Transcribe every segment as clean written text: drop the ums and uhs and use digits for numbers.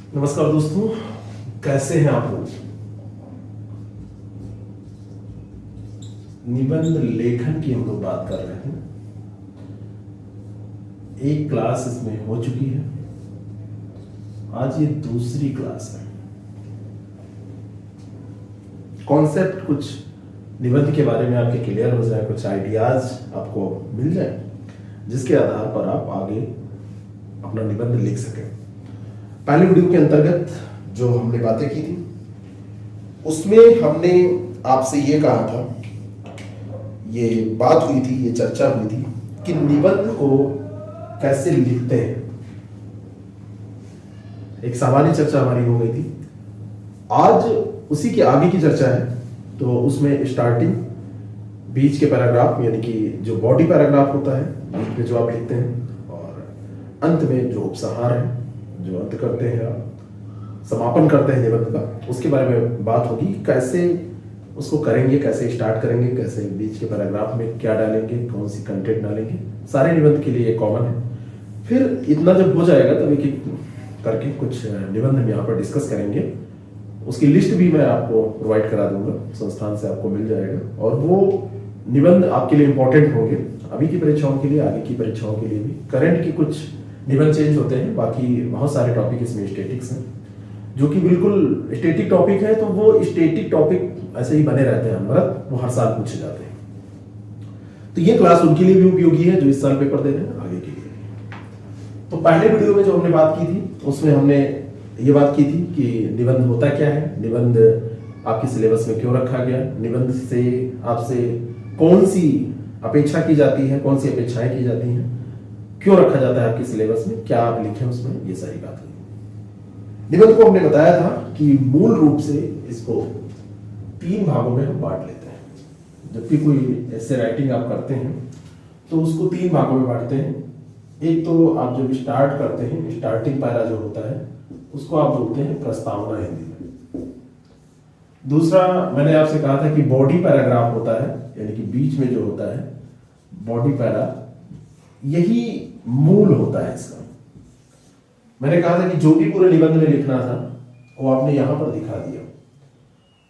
नमस्कार दोस्तों, कैसे हैं आप लोग। निबंध लेखन की हम लोग बात कर रहे हैं। एक क्लास इसमें हो चुकी है, आज ये दूसरी क्लास है। कॉन्सेप्ट कुछ निबंध के बारे में आपके क्लियर हो जाए, कुछ आइडियाज आपको मिल जाए जिसके आधार पर आप आगे अपना निबंध लिख सकें। पहले वीडियो के अंतर्गत जो हमने बातें की थी उसमें हमने आपसे ये कहा था, ये बात हुई थी, ये चर्चा हुई थी कि निबंध को कैसे लिखते हैं। एक सामान्य चर्चा हमारी हो गई थी। आज उसी के आगे की चर्चा है। तो उसमें स्टार्टिंग, बीच के पैराग्राफ यानी कि जो बॉडी पैराग्राफ होता है बीच में जो आप लिखते हैं, और अंत में जो उपसंहार है, जो अंत करते हैं आप, समापन करते हैं निबंध का, उसके बारे में बात होगी। कैसे उसको करेंगे, कैसे स्टार्ट करेंगे, कैसे बीच के पैराग्राफ में क्या डालेंगे, कौन सी कंटेंट डालेंगे, सारे निबंध के लिए कॉमन है। फिर इतना जब हो जाएगा तब एक एक करके कुछ निबंध हम यहाँ पर डिस्कस करेंगे। उसकी लिस्ट भी मैं आपको प्रोवाइड करा दूंगा, संस्थान से आपको मिल जाएगा, और वो निबंध आपके लिए इंपॉर्टेंट होंगे अभी की परीक्षाओं के लिए, आगे की परीक्षाओं के लिए भी। करंट की कुछ निबंध चेंज होते हैं, बाकी बहुत सारे टॉपिक इसमें स्टैटिक्स हैं, जो कि बिल्कुल स्टैटिक टॉपिक है। तो वो स्टैटिक टॉपिक ऐसे ही बने रहते हैं हमारा, वो हर साल पूछे जाते हैं। तो ये क्लास उनके लिए भी उपयोगी है जो इस साल पेपर दे रहे हैं, आगे के लिए। तो पहले वीडियो में जो हमने बात की थी उसमें हमने ये बात की थी कि निबंध होता क्या है, निबंध आपके सिलेबस में क्यों रखा गया, निबंध से आपसे कौन सी अपेक्षा की जाती है, कौन सी अपेक्षाएं की जाती हैं, क्यों रखा जाता है आपके सिलेबस में, क्या आप लिखें उसमें, ये सारी बात हुई। निबंध को हमने बताया था कि मूल रूप से इसको 3 भागों में हम बांट लेते हैं। जब भी कोई ऐसे राइटिंग आप करते हैं तो उसको 3 भागों में बांटते हैं। एक तो आप जब स्टार्ट करते हैं, स्टार्टिंग पैरा जो होता है उसको आप बोलते हैं प्रस्तावना हिंदी में। दूसरा मैंने आपसे कहा था कि बॉडी पैराग्राफ होता है, यानी कि बीच में जो होता है बॉडी पैरा, यही मूल होता है इसका। मैंने कहा था कि जो भी पूरे निबंध में लिखना था वो आपने यहां पर दिखा दिया।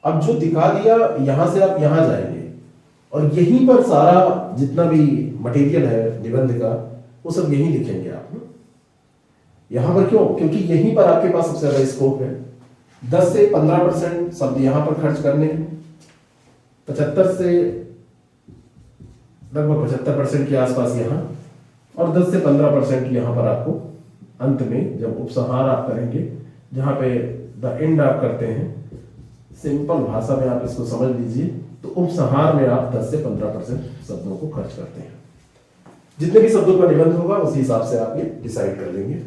अब जो दिखा दिया यहां से आप यहां जाएंगे और यहीं पर सारा जितना भी मटेरियल है निबंध का वो सब यहीं लिखेंगे आप ना। यहां पर क्यों? क्योंकि यहीं पर आपके पास सबसे ज्यादा स्कोप है। 10 से 15% शब्द यहां पर खर्च करने हैं, 75 से लगभग 75% के आसपास यहां, और 10 से 15% यहां पर आपको अंत में जब उपसंहार आप करेंगे, जहां पे द एंड आप करते हैं, सिंपल भाषा में आप इसको समझ लीजिए, तो उपसंहार में आप 10 से 15% शब्दों को खर्च करते हैं। जितने भी शब्दों का निबंध होगा उसी हिसाब से आप ये डिसाइड कर लेंगे।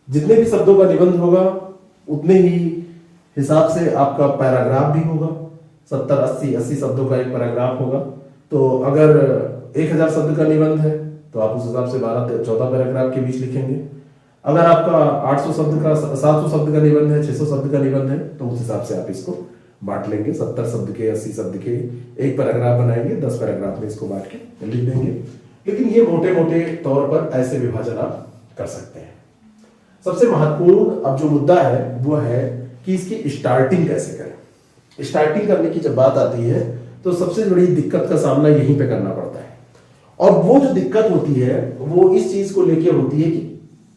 जितने भी शब्दों का निबंध होगा उतने ही हिसाब से आपका पैराग्राफ भी होगा। 70-80 शब्दों का एक पैराग्राफ होगा। तो अगर 1000 शब्द का निबंध है तो आप उस हिसाब से 12-14 पैराग्राफ के बीच लिखेंगे। अगर आपका 800 शब्द का, 700 शब्द का निबंध है, 600 शब्द का निबंध है, तो उस हिसाब से आप इसको बांट लेंगे। 70 शब्द के, 80 शब्द के एक पैराग्राफ बनाएंगे, 10 पैराग्राफ में इसको बांट के लिख देंगे। लेकिन ये मोटे मोटे तौर पर ऐसे विभाजन आप कर सकते हैं। सबसे महत्वपूर्ण अब जो मुद्दा है वो है कि इसकी स्टार्टिंग कैसे करें। स्टार्टिंग करने की जब बात आती है तो सबसे बड़ी दिक्कत का सामना यहीं पे करना पड़ता है, और वो जो दिक्कत होती है वो इस चीज को लेके होती है कि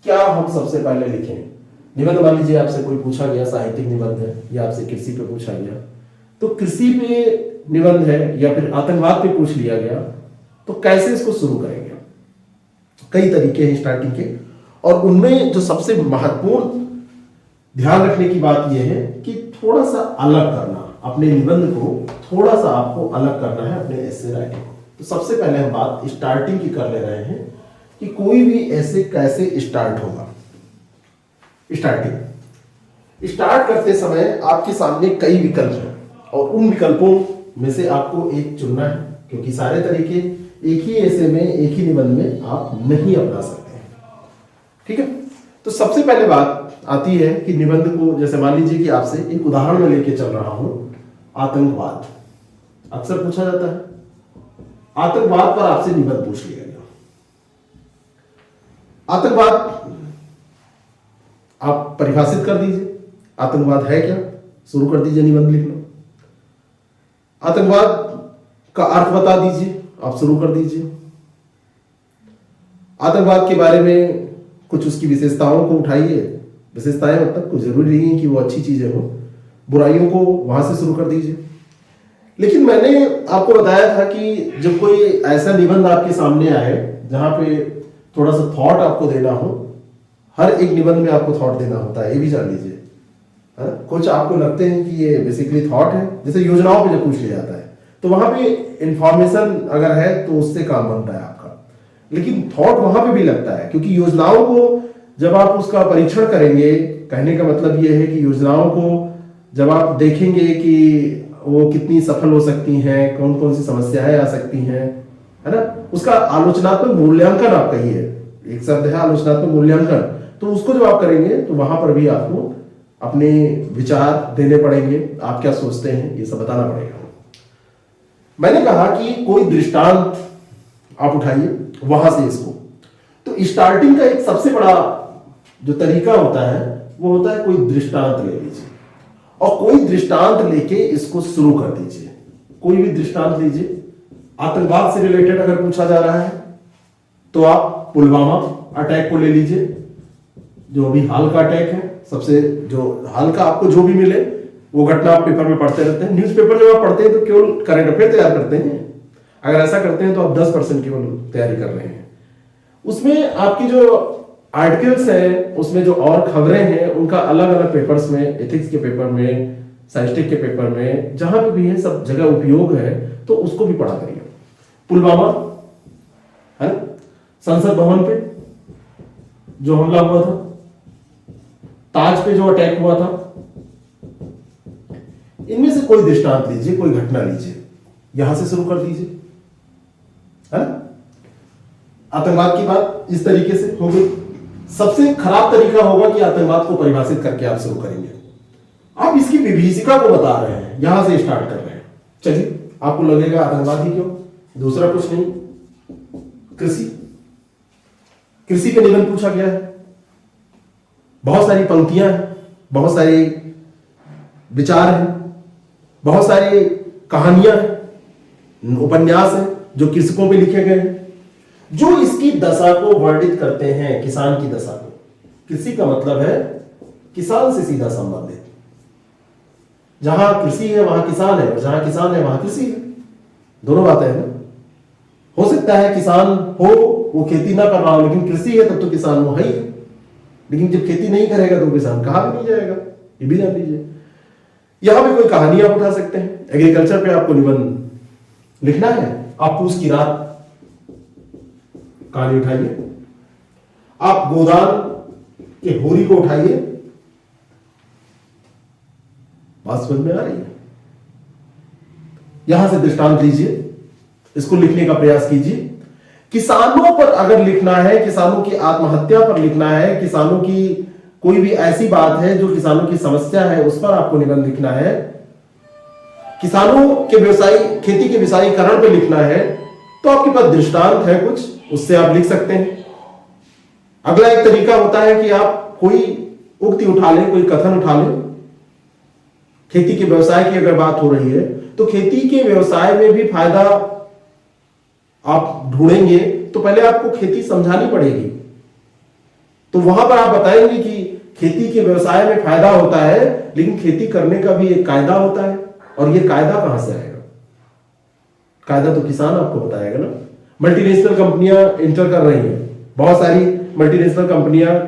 क्या हम सबसे पहले लिखें। निबंध मान लीजिए आपसे कोई पूछा गया, साहित्यिक निबंध है या आपसे कृषि पे पूछा गया, तो कृषि पे निबंध है या फिर आतंकवाद पे पूछ लिया गया, तो कैसे इसको शुरू करेंगे। कई तरीके हैं स्टार्टिंग के, और उनमें जो सबसे महत्वपूर्ण ध्यान रखने की बात यह है कि थोड़ा सा अलग करना, अपने निबंध को थोड़ा सा आपको अलग करना है अपने ऐसे राइटिंग को। तो सबसे पहले हम बात स्टार्टिंग की कर ले रहे हैं कि कोई भी ऐसे कैसे स्टार्ट होगा। स्टार्ट करते समय आपके सामने कई विकल्प हैं, और उन विकल्पों में से आपको एक चुनना है, क्योंकि सारे तरीके एक ही ऐसे में, एक ही निबंध में आप नहीं अपना सकते हैं। ठीक है, तो सबसे पहले बात आती है कि निबंध को, जैसे मान लीजिए कि आपसे एक उदाहरण में लेके चल रहा हूं, आतंकवाद अक्सर पूछा जाता है। आतंकवाद पर आपसे निबंध पूछ लिया गया। आतंकवाद आप परिभाषित कर दीजिए, आतंकवाद है क्या, शुरू कर दीजिए निबंध लिखना। आतंकवाद का अर्थ बता दीजिए, आप शुरू कर दीजिए। आतंकवाद के बारे में कुछ उसकी विशेषताओं को उठाइए। विशेषताएं मतलब कुछ जरूरी नहीं है कि वो अच्छी चीजें हो, बुराइयों को वहां से शुरू कर दीजिए। लेकिन मैंने आपको बताया था कि जब कोई ऐसा निबंध आपके सामने आए जहां पे थोड़ा सा थॉट आपको देना हो, हर एक निबंध में आपको थॉट देना होता है, ये भी जान लीजिए, है ना। कुछ आपको लगते हैं कि ये बेसिकली थॉट है, जैसे योजनाओं पे जब पूछ लिया जाता है तो वहां पे इंफॉर्मेशन अगर है तो उससे काम बनता है आपका, लेकिन थॉट वहां पे भी लगता है, क्योंकि योजनाओं को जब आप उसका परीक्षण करेंगे, कहने का मतलब ये है कि योजनाओं को जब आप देखेंगे कि वो कितनी सफल हो सकती हैं, कौन कौन सी समस्याएं आ सकती हैं, है ना, उसका आलोचनात्मक मूल्यांकन आप कहिए, एक शब्द है आलोचनात्मक मूल्यांकन, तो उसको जब आप करेंगे तो वहां पर भी आपको अपने विचार देने पड़ेंगे, आप क्या सोचते हैं ये सब बताना पड़ेगा। मैंने कहा कि कोई दृष्टांत आप उठाइए वहां से इसको, तो स्टार्टिंग का एक सबसे बड़ा जो तरीका होता है वो होता है कोई दृष्टांत ले लीजिए और कोई दृष्टांत लेके इसको शुरू कर दीजिए। कोई भी दृष्टांत लीजिए, आतंकवाद से रिलेटेड अगर पूछा जा रहा है तो आप पुलवामा अटैक को ले लीजिए, जो अभी हाल का अटैक है, सबसे जो हाल का आपको जो भी मिले वो घटना आप पेपर में पढ़ते रहते हैं। न्यूज़पेपर जब आप पढ़ते हैं तो केवल करंट अफेयर तैयार करते हैं, अगर ऐसा करते हैं तो आप 10% केवल तैयारी कर रहे हैं। उसमें आपकी जो आर्टिकल्स हैं, उसमें जो और खबरें हैं, उनका अलग अलग पेपर्स में, एथिक्स के पेपर में, साइंटिफिक के पेपर में, जहां पे भी है सब जगह उपयोग है, तो उसको भी पढ़ा करिए। पुलवामा है, संसद भवन पे जो हमला हुआ था, ताज पे जो अटैक हुआ था, इनमें से कोई दृष्टांत लीजिए, कोई घटना लीजिए, यहां से शुरू कर दीजिए, है ना। आतंकवाद की बात इस तरीके से हो गई। सबसे खराब तरीका होगा कि आतंकवाद को परिभाषित करके आप शुरू करेंगे, आप इसकी विभीषिका को बता रहे हैं, यहां से स्टार्ट कर रहे हैं। चलिए, आपको लगेगा आतंकवाद ही क्यों, दूसरा कुछ नहीं, कृषि, कृषि पे निबंध पूछा गया है, बहुत सारी पंक्तियां हैं, बहुत सारे विचार हैं, बहुत सारी कहानियां हैं, उपन्यास हैं जो कृषकों पे लिखे गए हैं, जो इसकी दशा को वर्णित करते हैं, किसान की दशा को। कृषि का मतलब है किसान से सीधा संबंधित, जहां कृषि है वहां किसान है, और जहां किसान है वहां कृषि है, दोनों बातें हैं ना। हो सकता है किसान हो वो खेती ना कर रहा हो, लेकिन कृषि है तब तो किसान वो है ही, लेकिन जब खेती नहीं करेगा तो किसान कहां भी नहीं जाएगा, ये भी जान लीजिए। यहां भी कोई कहानी आप उठा सकते हैं। एग्रीकल्चर पे आपको निबंध लिखना है, आप पूछ की रात कहानी उठाइए, आप गोदान के होरी को उठाइए, बात समझ में आ रही है। यहां से दृष्टांत लीजिए, इसको लिखने का प्रयास कीजिए। किसानों पर अगर लिखना है, किसानों की आत्महत्या पर लिखना है, किसानों की कोई भी ऐसी बात है जो किसानों की समस्या है, उस पर आपको निबंध लिखना है। किसानों के व्यवसायी, खेती के व्यवसायीकरण पर लिखना है, तो आपके पास दृष्टांत है कुछ, उससे आप लिख सकते हैं। अगला एक तरीका होता है कि आप कोई उक्ति उठा लें, कोई कथन उठा लें। खेती के व्यवसाय की अगर बात हो रही है तो खेती के व्यवसाय में भी फायदा आप ढूंढेंगे तो पहले आपको खेती समझानी पड़ेगी, तो वहां पर आप बताएंगे कि खेती के व्यवसाय में फायदा होता है, लेकिन खेती करने का भी एक कायदा होता है, और ये कायदा कहां से आएगा, कायदा तो किसान आपको बताएगा ना। मल्टीनेशनल कंपनियां इंटर कर रही हैं, बहुत सारी मल्टीनेशनल कंपनियां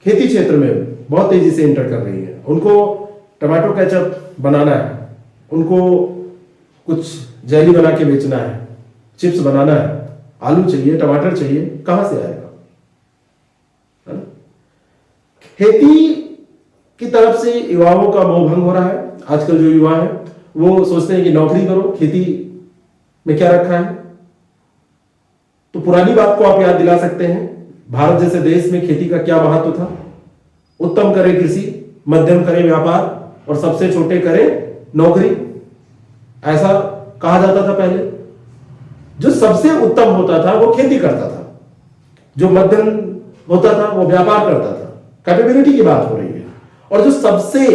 खेती क्षेत्र में बहुत तेजी से इंटर कर रही हैं। उनको टमाटो केचप बनाना है, उनको कुछ जेली बना के बेचना है, चिप्स बनाना है, आलू चाहिए, टमाटर चाहिए, कहां से आएगा, है ना। खेती की तरफ से युवाओं का मोह भंग हो रहा है। आजकल जो युवा है वो सोचते हैं कि नौकरी करो, खेती में क्या रखा है। तो पुरानी बात को आप याद दिला सकते हैं, भारत जैसे देश में खेती का क्या महत्व था। उत्तम करे कृषि, मध्यम करे व्यापार, और सबसे छोटे करे नौकरी, ऐसा कहा जाता था पहले। जो सबसे उत्तम होता था वो खेती करता था, जो मध्यम होता था वो व्यापार करता था। कैपेबिलिटी की बात हो रही है। और जो सबसे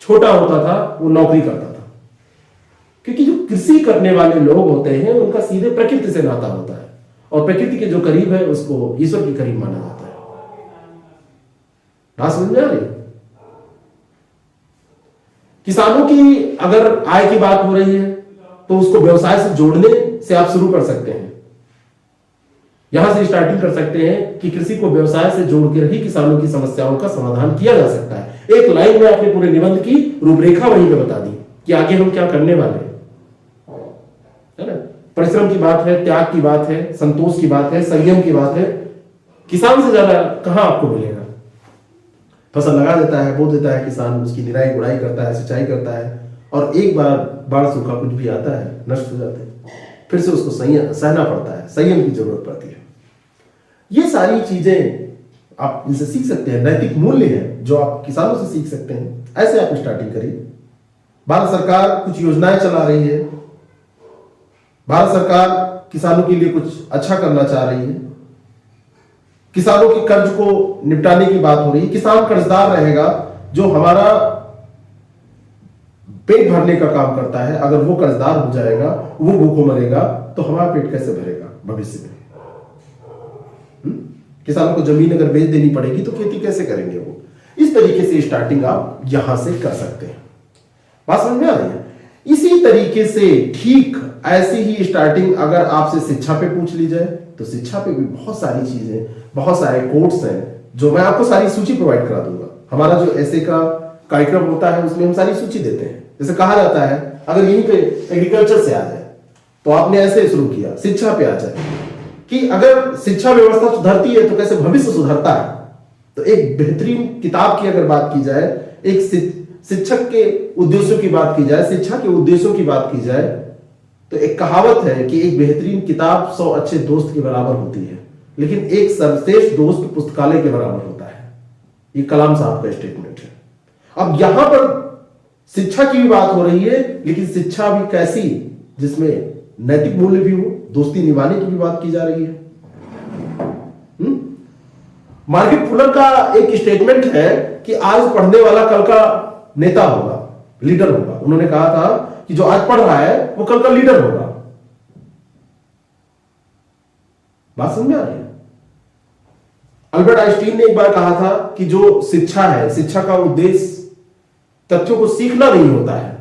छोटा होता था वो नौकरी करता था, क्योंकि जो कृषि करने वाले लोग होते हैं उनका सीधे प्रकृति से नाता होता है, और प्रकृति के जो करीब है उसको ईश्वर के करीब माना जाता है। बात समझ में आ रही? किसानों की अगर आय की बात हो रही है तो उसको व्यवसाय से जोड़ने से आप शुरू कर सकते हैं। यहां से स्टार्टिंग कर सकते हैं कि कृषि को व्यवसाय से जोड़कर ही किसानों की समस्याओं का समाधान किया जा सकता है। एक लाइन में आपने पूरे निबंध की रूपरेखा वहीं पे बता दी कि आगे हम क्या करने वाले हैं, है ना। परिश्रम की बात है, त्याग की बात है, संतोष की बात है, संयम की बात है। किसान से ज्यादा कहां आपको मिलेगा? फसल लगा देता है, बो देता है किसान, उसकी निराई गुड़ाई करता है, सिंचाई करता है, और एक बार बाढ़ सूखा कुछ भी आता है, नष्ट हो जाते हैं, फिर से उसको सहना पड़ता है, संयम की जरूरत पड़ती है। ये सारी चीजें आप इनसे सीख सकते हैं, नैतिक मूल्य है जो आप किसानों से सीख सकते हैं। ऐसे आप स्टार्टिंग करिए। भारत सरकार कुछ योजनाएं चला रही है, भारत सरकार किसानों के लिए कुछ अच्छा करना चाह रही है, किसानों के कर्ज को निपटाने की बात हो रही है। किसान कर्जदार रहेगा जो हमारा पेट भरने का काम करता है, अगर वो कर्जदार हो जाएगा, वो भूखों मरेगा, तो हमारा पेट कैसे भरेगा भविष्य में? किसानों को जमीन अगर बेच देनी पड़ेगी तो खेती कैसे करेंगे वो? इस तरीके से स्टार्टिंग आप यहां से कर सकते हैं। बात समझ में आ रही है? इसी तरीके से ठीक ऐसी ही स्टार्टिंग अगर आपसे शिक्षा पे पूछ ली जाए तो शिक्षा पे भी बहुत सारी चीजें, बहुत सारे कोर्स हैं जो मैं आपको सारी सूची प्रोवाइड करा दूंगा। हमारा जो ऐसे का कार्यक्रम होता है उसमें हम सारी सूची देते हैं। जैसे कहा जाता है अगर यहीं पे एग्रीकल्चर से आ जाए तो आपने ऐसे शुरू किया, शिक्षा पे आ जाए कि अगर शिक्षा व्यवस्था सुधरती है तो कैसे भविष्य सुधरता है। तो एक बेहतरीन किताब की अगर बात की जाए, एक शिक्षक के उद्देश्यों की बात की जाए, शिक्षा के उद्देश्यों की बात की जाए, तो एक कहावत है कि एक बेहतरीन किताब 100 अच्छे दोस्त के बराबर होती है, लेकिन एक सर्वश्रेष्ठ दोस्त पुस्तकालय के बराबर होता है। ये कलाम साहब का स्टेटमेंट है। अब यहां पर शिक्षा की भी बात हो रही है, लेकिन शिक्षा भी कैसी, जिसमें नैतिक मूल्य भी हो, दोस्ती निभाने की भी बात की जा रही है। मार्केट फुलर का एक स्टेटमेंट है कि आज पढ़ने वाला कल का नेता होगा, लीडर होगा। उन्होंने कहा था कि जो आज पढ़ रहा है वो कल का लीडर होगा। बात समझ में आ रही है? अल्बर्ट आइंस्टीन ने एक बार कहा था कि जो शिक्षा है, शिक्षा का उद्देश्य तथ्यों को सीखना नहीं होता है,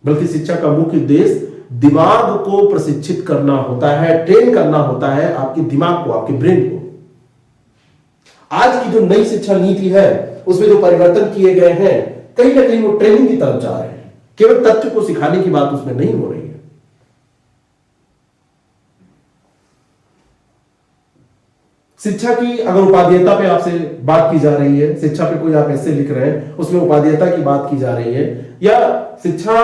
बल्कि शिक्षा का मुख्य उद्देश्य दिमाग को प्रशिक्षित करना होता है, ट्रेन करना होता है, आपके दिमाग को, आपके ब्रेन को। आज की जो नई शिक्षा नीति है उसमें जो परिवर्तन किए गए हैं, कहीं ना कहीं वो ट्रेनिंग की तरफ जा रहे हैं। केवल तथ्य को सिखाने की बात उसमें नहीं हो रही है। शिक्षा की अगर उपादेयता पे आपसे बात की जा रही है, शिक्षा पे कोई आप ऐसे लिख रहे हैं उसमें उपादेयता की बात की जा रही है, या शिक्षा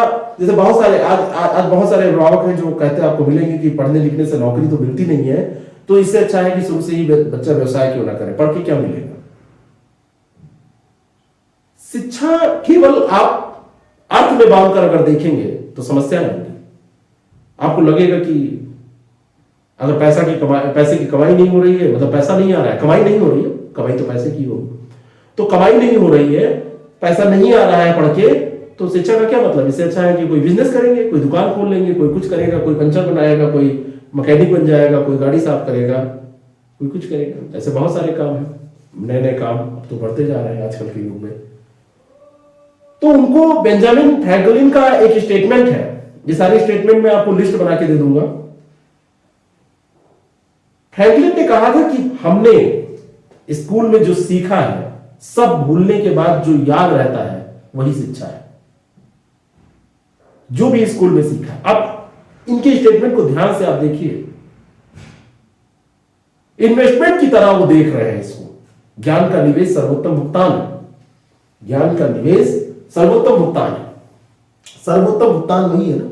जैसे बहुत सारे आज बहुत सारे अभिभावक हैं जो कहते हैं आपको मिलेंगे कि पढ़ने लिखने से नौकरी तो मिलती नहीं है, तो इससे अच्छा है कि शुरू से ही बच्चा व्यवसाय क्यों ना करे, पढ़ के क्या मिलेगा। शिक्षा केवल आप अर्थ में बांध कर अगर देखेंगे तो समस्या होगी। आपको लगेगा कि अगर पैसे की कमाई नहीं हो रही है, मतलब पैसा नहीं आ रहा है, कमाई नहीं हो रही है, कमाई तो पैसे की होगी, तो कमाई नहीं हो रही है, पैसा नहीं आ रहा है पढ़ के, तो शिक्षा का क्या मतलब? इससे अच्छा है कि कोई बिजनेस करेंगे, कोई दुकान खोल लेंगे, कोई कुछ करेगा, कोई पंचर बनाएगा, कोई मैकेनिक बन जाएगा, कोई गाड़ी साफ करेगा, कोई कुछ करेगा। ऐसे बहुत सारे काम हैं, नए नए काम अब तो बढ़ते जा रहे हैं आजकल के युग में। तो उनको बेंजामिन फ्रैंकलिन का एक स्टेटमेंट है, ये सारे स्टेटमेंट मैं आपको लिस्ट बना के दे दूंगा। फ्रैंकलिन ने कहा था कि हमने स्कूल में जो सीखा है सब भूलने के बाद जो याद रहता है वही शिक्षा है, जो भी स्कूल में सीखा। अब इनके स्टेटमेंट को ध्यान से आप देखिए, इन्वेस्टमेंट की तरह वो देख रहे हैं इसको। ज्ञान का निवेश सर्वोत्तम भुगतान है, ज्ञान का निवेश सर्वोत्तम भुगतान है। सर्वोत्तम भुगतान वही है ना,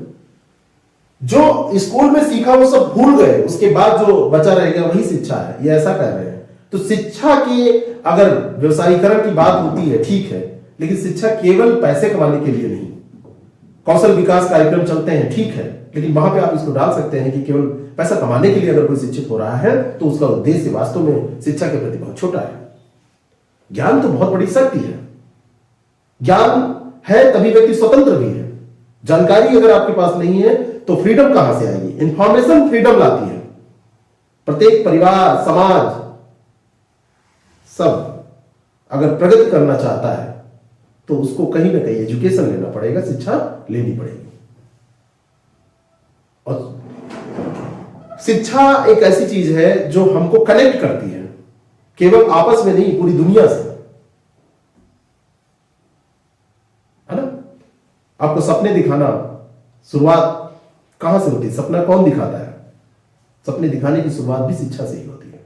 जो स्कूल में सीखा वो सब भूल गए, उसके बाद जो बचा रहेगा वही शिक्षा है, ये ऐसा कह रहे हैं। तो शिक्षा के अगर व्यवसायीकरण की बात होती है ठीक है, लेकिन शिक्षा केवल पैसे कमाने के लिए नहीं। कौशल विकास कार्यक्रम चलते हैं ठीक है, लेकिन वहां पे आप इसको डाल सकते हैं कि केवल पैसा कमाने के लिए अगर कोई शिक्षित हो रहा है तो उसका उद्देश्य वास्तव में शिक्षा के प्रति बहुत छोटा है। ज्ञान तो बहुत बड़ी शक्ति है। ज्ञान है तभी व्यक्ति स्वतंत्र भी है। जानकारी अगर आपके पास नहीं है तो फ्रीडम कहां से आएगी? इंफॉर्मेशन फ्रीडम लाती है। प्रत्येक परिवार, समाज, सब अगर प्रगति करना चाहता है तो उसको कहीं ना कहीं एजुकेशन लेना पड़ेगा, शिक्षा लेनी पड़ेगी। और शिक्षा एक ऐसी चीज है जो हमको कनेक्ट करती है, केवल आपस में नहीं, पूरी दुनिया से, है ना? आपको सपने दिखाना शुरुआत कहां से होती है? सपना कौन दिखाता है? सपने दिखाने की शुरुआत भी शिक्षा से ही होती है।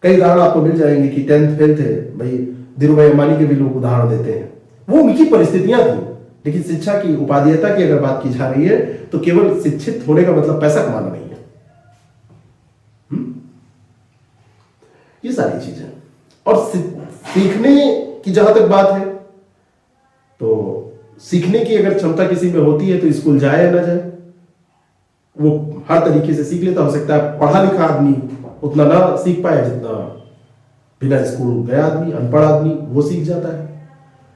कई उदाहरण आपको मिल जाएंगे कि 10th फेल थे भाई, धीरूभाई अंबानी के भी लोग उदाहरण देते हैं। वो उनकी परिस्थितियां थी, लेकिन शिक्षा की, उपादेयता की अगर बात की जा रही है तो केवल शिक्षित होने का मतलब पैसा कमाना नहीं है। ये सारी चीजें। और सीखने की जहां तक बात है तो सीखने की अगर क्षमता किसी में होती है तो स्कूल जाए या ना जाए, वो हर तरीके से सीख लेता। हो सकता है पढ़ा लिखा आदमी उतना ना सीख पाए जितना बिना स्कूल गया आदमी, अनपढ़ आदमी, वो सीख जाता है।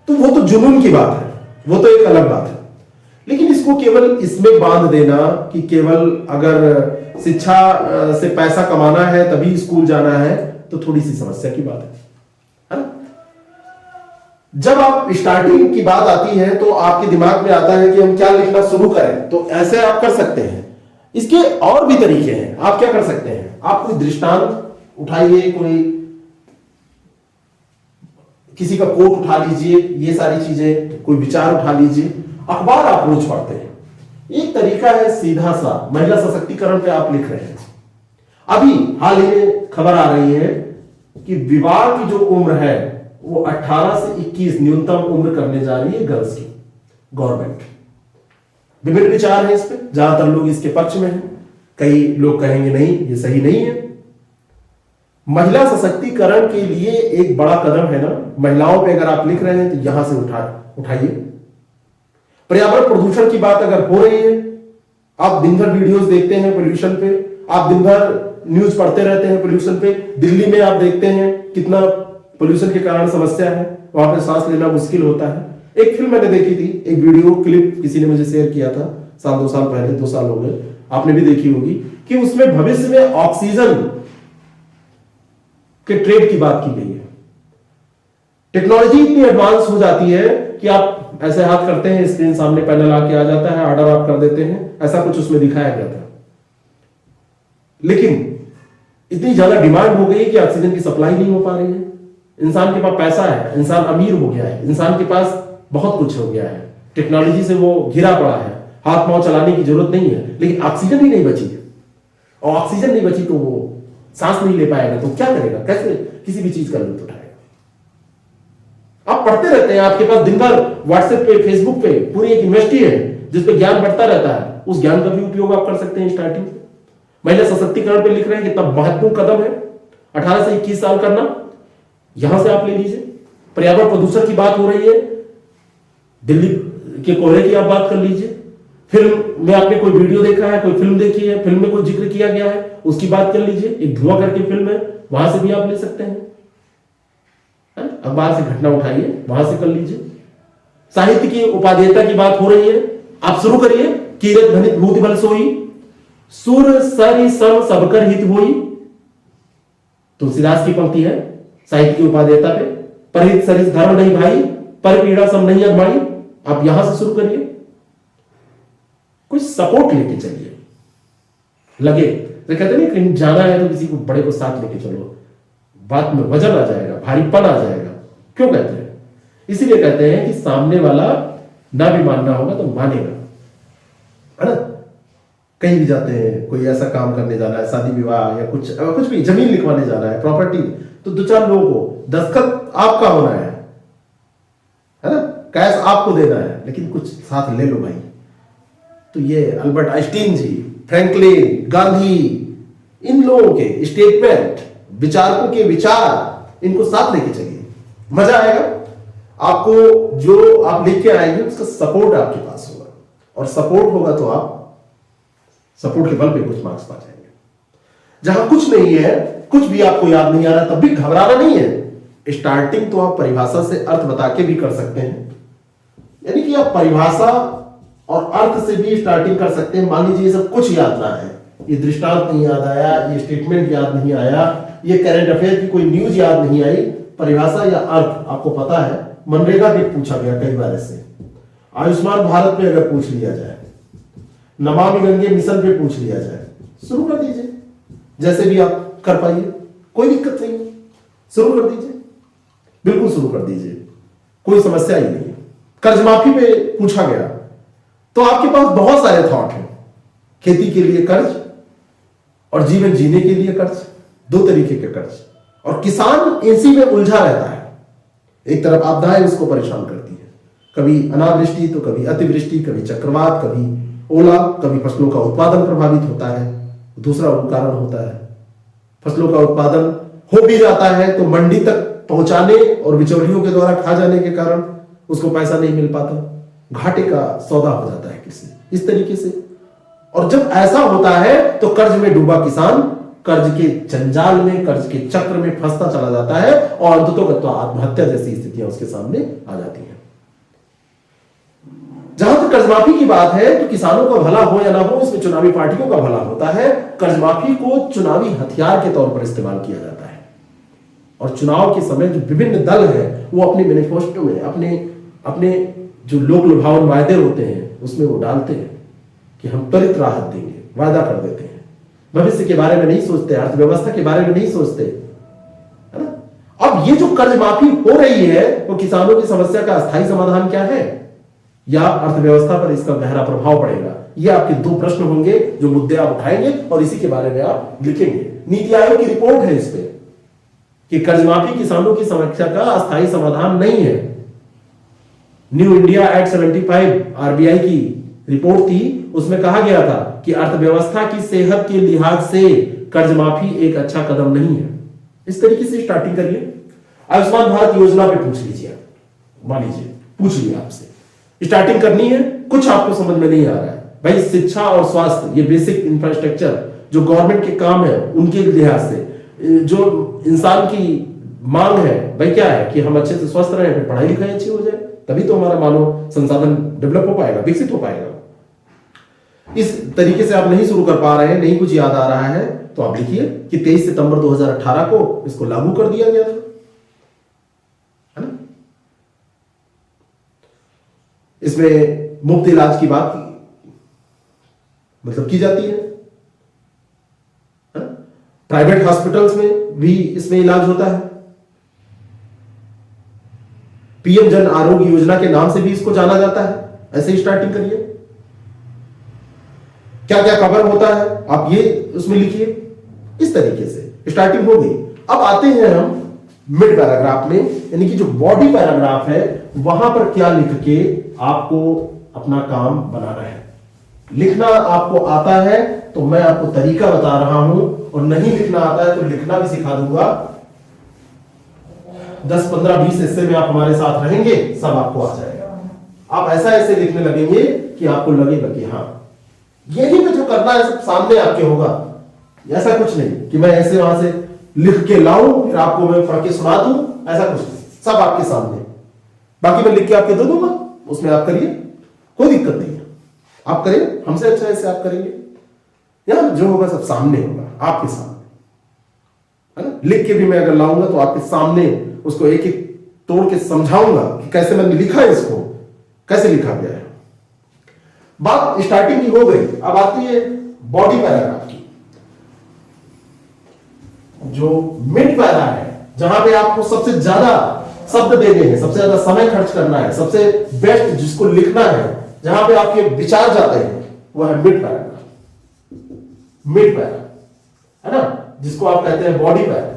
तो वो तो जुनून की बात है, वो तो एक अलग बात है। लेकिन इसको केवल इसमें बांध देना कि केवल अगर शिक्षा से पैसा कमाना है तभी स्कूल जाना है, तो थोड़ी सी समस्या की बात है ना? जब आप स्टार्टिंग की बात आती है तो आपके दिमाग में आता है कि हम क्या लिखना शुरू करें, तो ऐसे आप कर सकते हैं। इसके और भी तरीके हैं। आप क्या कर सकते हैं? आप कोई दृष्टांत उठाइए, कोई किसी का कोट उठा लीजिए, ये सारी चीजें, कोई विचार उठा लीजिए। अखबार आप रोज पढ़ते हैं, एक तरीका है सीधा सा, महिला सशक्तिकरण पे आप लिख रहे हैं। अभी हाल ही में खबर आ रही है कि विवाह की जो उम्र है वो 18 से 21 न्यूनतम उम्र करने जा रही है गर्ल्स की, गवर्नमेंट। विभिन्न विचार है इस पे, ज्यादातर लोग इसके पक्ष में हैं, कई लोग कहेंगे नहीं ये सही नहीं है। महिला सशक्तिकरण के लिए एक बड़ा कदम है ना, महिलाओं पे अगर आप लिख रहे हैं तो यहां से उठाइए। पर्यावरण प्रदूषण की बात अगर हो रही है, आप दिन भर वीडियोस देखते हैं पोल्यूशन पे, आप दिन भर न्यूज पढ़ते रहते हैं पोल्यूशन पे। दिल्ली में आप देखते हैं कितना पोल्यूशन के कारण समस्या है, वहां पे सांस लेना मुश्किल होता है। एक फिल्म मैंने देखी थी, एक वीडियो क्लिप किसी ने मुझे शेयर किया था, साल 2 साल पहले, 2 साल हो गए, आपने भी देखी होगी, कि उसमें भविष्य में ऑक्सीजन के ट्रेड की बात की गई है। टेक्नोलॉजी इतनी एडवांस हो जाती है कि आप ऐसे हाथ करते हैं, स्क्रीन सामने पैनल आके आ जाता है, ऑर्डर आप कर देते हैं, ऐसा कुछ उसमें दिखाया गया था। लेकिन इतनी ज्यादा डिमांड हो गई कि ऑक्सीजन की सप्लाई नहीं हो पा रही है। इंसान के पास पैसा है, इंसान अमीर हो गया है, इंसान के पास बहुत कुछ हो गया है, टेक्नोलॉजी से वो घिरा पड़ा है, हाथ पांव चलाने की जरूरत नहीं है, लेकिन ऑक्सीजन ही नहीं बची है। और ऑक्सीजन नहीं बची तो वो सांस नहीं ले पाएगा, तो क्या करेगा? कैसे किसी भी चीज का लुत्फ उठाएगा? आप पढ़ते रहते हैं, आपके पास दिन भर व्हाट्सएप पे, फेसबुक पे पूरी एक यूनिवर्सिटी है जिसपे ज्ञान बढ़ता रहता है। उस ज्ञान का भी उपयोग आप कर सकते हैं स्टार्टिंग से। महिला सशक्तिकरण पे लिख रहे हैं, कितना महत्वपूर्ण कदम है 18 से 21 साल करना, यहां से आप ले लीजिए। पर्यावरण प्रदूषण की बात हो रही है, दिल्ली के कोयले की आप बात कर लीजिए। फिल्म में आपने कोई वीडियो देखा है, कोई फिल्म देखी है, फिल्म में कोई जिक्र किया गया है, उसकी बात कर लीजिए। एक धुआं करके फिल्म है, वहां से भी आप ले सकते हैं। अखबार से घटना उठाइए, वहां से कर लीजिए। साहित्य की उपादेयता की बात हो रही है, आप शुरू करिए। कीरत धनित भूति बल सोई, सुर सरि सम सबकर हित होई, तुलसीदास की पंक्ति है साहित्य की उपादेयता पे। परहित सरिस धर्म नहीं भाई, पर पीड़ा सम नहीं अधमाई। आप यहां से शुरू करिए, कुछ सपोर्ट लेके चलिए। लगे तो कहते नहीं कहीं जाना है तो किसी को बड़े को साथ लेके चलो, बात में वजन आ जाएगा, भारीपन आ जाएगा। क्यों कहते हैं? इसीलिए कहते हैं कि सामने वाला ना भी मानना होगा तो मानेगा, है ना? कहीं भी जाते हैं, कोई ऐसा काम करने जाना है, शादी विवाह या कुछ भी, जमीन लिखवाने जाना है, प्रॉपर्टी, तो 2-4 लोगों को दस्तखत आपका होना है ना? कैश आपको देना है, लेकिन कुछ साथ ले लो भाई। तो ये अल्बर्ट आइंस्टीन जी, फ्रैंकलिन, गांधी, इन लोगों के स्टेटमेंट, विचारकों के विचार, इनको साथ लेके चलिए, मजा आएगा आपको। जो आप लिख के आएंगे उसका सपोर्ट आपके पास होगा, और सपोर्ट होगा तो आप सपोर्ट के बल पे कुछ मार्क्स पा जाएंगे। जहां कुछ नहीं है, कुछ भी आपको याद नहीं आ रहा, तब भी घबराना नहीं है। स्टार्टिंग तो आप परिभाषा से अर्थ बता के भी कर सकते हैं, यानी कि आप परिभाषा और अर्थ से भी स्टार्टिंग कर सकते हैं। मान लीजिए ये सब कुछ याद ना है, ये दृष्टांत नहीं याद आया, ये स्टेटमेंट याद नहीं आया, ये करंट अफेयर की कोई न्यूज याद नहीं आई, परिभाषा या अर्थ आपको पता है। मनरेगा भी पूछा गया कई बार इससे, आयुष्मान भारत पे अगर पूछ लिया जाए, नमामि गंगे मिशन पे पूछ लिया जाए, शुरू कर दीजिए, जैसे भी आप कर पाइए, कोई दिक्कत नहीं, शुरू कर दीजिए, बिल्कुल शुरू कर दीजिए, कोई समस्या ही नहीं। कर्ज माफी पे पूछा गया तो आपके पास बहुत सारे थॉट हैं, खेती के लिए कर्ज और जीवन जीने के लिए कर्ज, दो तरीके के कर्ज, और किसान इसी में उलझा रहता है। एक तरफ आपदाएं उसको परेशान करती है, कभी अनावृष्टि तो कभी अतिवृष्टि, कभी चक्रवात, कभी ओला, कभी फसलों का उत्पादन प्रभावित होता है, दूसरा कारण होता है फसलों का उत्पादन हो भी जाता है तो मंडी तक पहुंचाने और बिचौलियों के द्वारा खा जाने के कारण उसको पैसा नहीं मिल पाता, घाटे का सौदा हो जाता है किसी इस तरीके से। और जब ऐसा होता है तो कर्ज में डूबा किसान कर्ज के जंजाल में, कर्ज के चक्र में फंसता चला जाता है और अंततः आत्महत्या जैसी स्थितियां उसके सामने आ जाती हैं। जहां तक कर्जमाफी की बात है तो किसानों का भला हो या ना हो, इसमें चुनावी पार्टियों का भला होता है। कर्जमाफी को चुनावी हथियार के तौर पर इस्तेमाल किया जाता है और चुनाव के समय जो विभिन्न दल हैं वो अपने मैनिफेस्टो में अपने जो लोक लुभावन वायदे होते हैं उसमें वो डालते हैं कि हम त्वरित राहत देंगे, वायदा कर देते हैं, भविष्य के बारे में नहीं सोचते, अर्थव्यवस्था के बारे में नहीं सोचते, है ना। अब ये जो कर्ज माफी हो रही है वो किसानों की समस्या का अस्थायी समाधान क्या है या अर्थव्यवस्था पर इसका गहरा प्रभाव पड़ेगा, ये आपके दो प्रश्न होंगे जो मुद्दे आप उठाएंगे और इसी के बारे में आप लिखेंगे। नीति आयोग की रिपोर्ट है इस पे कि कर्ज माफी किसानों की समस्या का अस्थायी समाधान नहीं है। न्यू इंडिया एक्ट 75 आरबीआई की रिपोर्ट थी, उसमें कहा गया था कि अर्थव्यवस्था की सेहत के लिहाज से कर्ज माफी एक अच्छा कदम नहीं है। इस तरीके से स्टार्टिंग करिए। आयुष्मान भारत योजना पे पूछ लीजिए, मान लीजिए पूछ लिया आपसे, स्टार्टिंग करनी है, कुछ आपको समझ में नहीं आ रहा है भाई, शिक्षा और स्वास्थ्य ये बेसिक इंफ्रास्ट्रक्चर जो गवर्नमेंट के काम है उनके लिहाज से जो इंसान की मांग है भाई क्या है कि हम अच्छे से स्वस्थ रहें, फिर पढ़ाई लिखाई अच्छी हो जाए, तभी तो हमारा मानव संसाधन डेवलप हो पाएगा, विकसित हो पाएगा। इस तरीके से आप नहीं शुरू कर पा रहे हैं, नहीं कुछ याद आ रहा है तो आप लिखिए कि 23 सितंबर 2018 को इसको लागू कर दिया गया था, है ना। इसमें मुफ्त इलाज की बात मतलब की जाती है ना? प्राइवेट हॉस्पिटल्स में भी इसमें इलाज होता है। पीएम जन आरोग्य योजना के नाम से भी इसको जाना जाता है। ऐसे ही स्टार्टिंग करिए, क्या क्या कवर होता है आप ये उसमें लिखिए। इस तरीके से स्टार्टिंग हो गई। अब आते हैं हम मिड पैराग्राफ में, यानी कि जो बॉडी पैराग्राफ है वहां पर क्या लिख के आपको अपना काम बनाना है। लिखना आपको आता है तो मैं आपको तरीका बता रहा हूं, और नहीं लिखना आता है तो लिखना भी सिखा दूंगा। 10, 15, 20 हिस्से में आप हमारे साथ रहेंगे, सब आपको आ जाएगा। आप ऐसा ऐसे लिखने लगेंगे कि आपको लगेगा कि हाँ यही पे जो करना है सब सामने आपके होगा। ऐसा कुछ नहीं कि मैं ऐसे वहां से लिख के लाऊं फिर आपको मैं पढ़ के सुना दूं, ऐसा कुछ नहीं, सब आपके सामने। बाकी मैं लिख के आपके दे दूंगा, उसमें आप करिए, कोई दिक्कत नहीं है। आप करें, हमसे अच्छा ऐसे आप करेंगे, या जो होगा सब सामने होगा, आपके सामने, है ना। लिख के भी मैं अगर लाऊंगा तो आपके सामने उसको एक एक तोड़ के समझाऊंगा कि कैसे मैंने लिखा है, इसको कैसे लिखा गया है। बात स्टार्टिंग की हो गई, अब आती है बॉडी पैराग्राफ की। जो मिड पैरा है, जहां पे आपको सबसे ज्यादा शब्द देने हैं, सबसे ज्यादा समय खर्च करना है, सबसे बेस्ट जिसको लिखना है, जहां पे आपके विचार जाते हैं, वह है मिड पैराग्राफ। मिड पैरा, है ना, जिसको आप कहते हैं बॉडी पैरा।